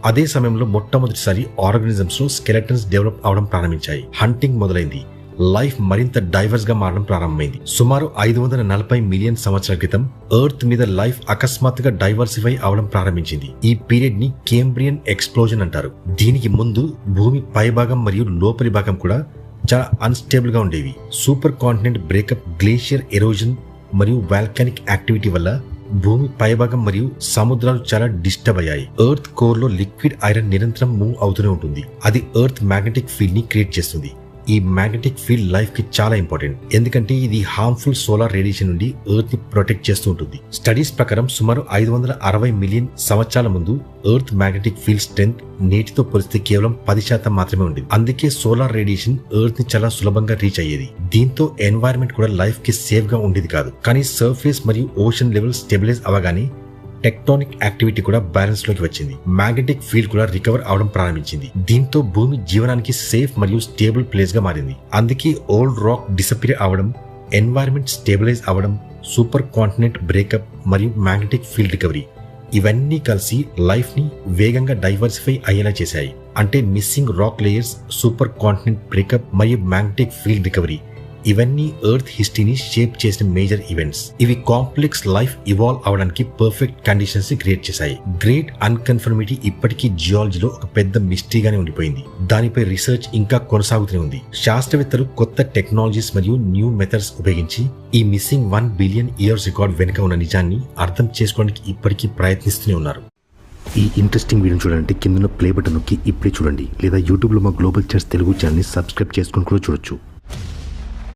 అదే సమయంలో మొట్టమొదటిసారి ఆర్గానిజమ్స్ లో స్కెలెటన్స్ డెవలప్ అవడం ప్రారంభించాయి. హంటింగ్ మొదలైంది. లైఫ్ మరింత డైవర్స్ గా మారడం ప్రారంభమైంది. సుమారు 540 మిలియన్ సంవత్సరాల క్రితం ఎర్త్ మీద లైఫ్ అకస్మాత్తుగా డైవర్సిఫై అవడం ప్రారంభించింది. ఈ పీరియడ్ ని కేంబ్రియన్ ఎక్స్ప్లోజన్ అంటారు. దీనికి ముందు భూమి పైభాగం మరియు లోపలి భాగం కూడా చాలా అన్స్టేబుల్ గా ఉండేవి. Super continent breakup, glacier erosion మరియు వాల్కానిక్ యాక్టివిటీ వల్ల భూమి పైభాగం మరియు సముద్రాలు చాలా డిస్టర్బ్ అయ్యాయి. ఎర్త్ కోర్ లో లిక్విడ్ ఐరన్ నిరంతరం మూవ్ అవుతూనే ఉంటుంది. అది ఎర్త్ మ్యాగ్నెటిక్ ఫీల్డ్ ని క్రియేట్ చేస్తుంది. ఈ మ్యాగ్నెటిక్ ఫీల్డ్ లైఫ్ కి చాలా ఇంపార్టెంట్, ఎందుకంటే ఇది హార్మ్ఫుల్ సోలార్ రేడియేషన్ నుండి ఎర్త్ ని ప్రొటెక్ట్ చేస్తూ ఉంటుంది. స్టడీస్ ప్రకారం సుమారు 560 మిలియన్ సంవత్సరాల ముందు ఎర్త్ మ్యాగ్నెటిక్ ఫీల్డ్ స్ట్రెంగ్త్ నేటితో పోలిస్తే కేవలం 10% మాత్రమే ఉండేది. అందుకే సోలార్ రేడియేషన్ ఎర్త్ ని చాలా సులభంగా రీచ్ అయ్యేది. దీంతో ఎన్వైరన్మెంట్ కూడా లైఫ్ కి సేఫ్ గా ఉండేది కాదు. కానీ సర్ఫేస్ మరియు ఓషన్ లెవెల్ స్టెబిలైజ్ అవగానే టెక్టానిక్ యాక్టివిటీ కూడా బ్యాలెన్స్ లోకి వచ్చింది. మ్యాగ్నెటిక్ ఫీల్డ్ కూడా రికవర్ అవడం ప్రారంభించింది. దీంతో భూమి జీవనానికి సేఫ్ మరియు స్టేబుల్ ప్లేస్ గా మారింది. అందుకే ఓల్డ్ రాక్ డిసపియర్ అవడం, ఎన్వైరన్మెంట్ స్టేబిలైజ్ అవడం, సూపర్ కాంటినెంట్ బ్రేకప్ మరియు మ్యాగ్నెటిక్ ఫీల్డ్ రికవరీ ఇవన్నీ కలిసి లైఫ్ ని వేగంగా డైవర్సిఫై అయ్యేలా చేశాయి. అంటే missing rock layers, super continent breakup మరియు మ్యాగ్నెటిక్ ఫీల్డ్ రికవరీ ఇవన్నీ ఎర్త్ హిస్టరీని షేప్ చేసిన మేజర్ ఈవెంట్స్. ఇవి కాంప్లెక్స్ లైఫ్ ఇవాల్వ్ అవడానికి పర్ఫెక్ట్ కండిషన్స్ ని క్రియేట్ చేశాయి. గ్రేట్ అన్కన్ఫర్మిటీ ఇప్పటికీ జియాలజీలో ఒక పెద్ద మిస్టరీగానే ఉండిపోయింది. దానిపై రీసెర్చ్ ఇంకా కొనసాగుతూనే ఉంది. శాస్త్రవేత్తలు కొత్త టెక్నాలజీస్ మరియు న్యూ మెథడ్స్ ఉపయోగించి ఈ మిస్సింగ్ 1 బిలియన్ ఇయర్స్ రికార్డ్ వెనుక ఉన్న నిజాన్ని అర్థం చేసుకోవడానికి ఇప్పటికీ ప్రయత్నిస్తూనే ఉన్నారు. ఈ ఇంట్రెస్టింగ్ వీడియో చూడాలంటే కింద ప్లే బటన్ నొక్కి ఇప్పుడే చూడండి, లేదా యూట్యూబ్లో మా గ్లోబల్ చర్చ్ తెలుగు ఛానల్ని సబ్స్క్రైబ్ చేసుకుని కూడా చూడొచ్చు.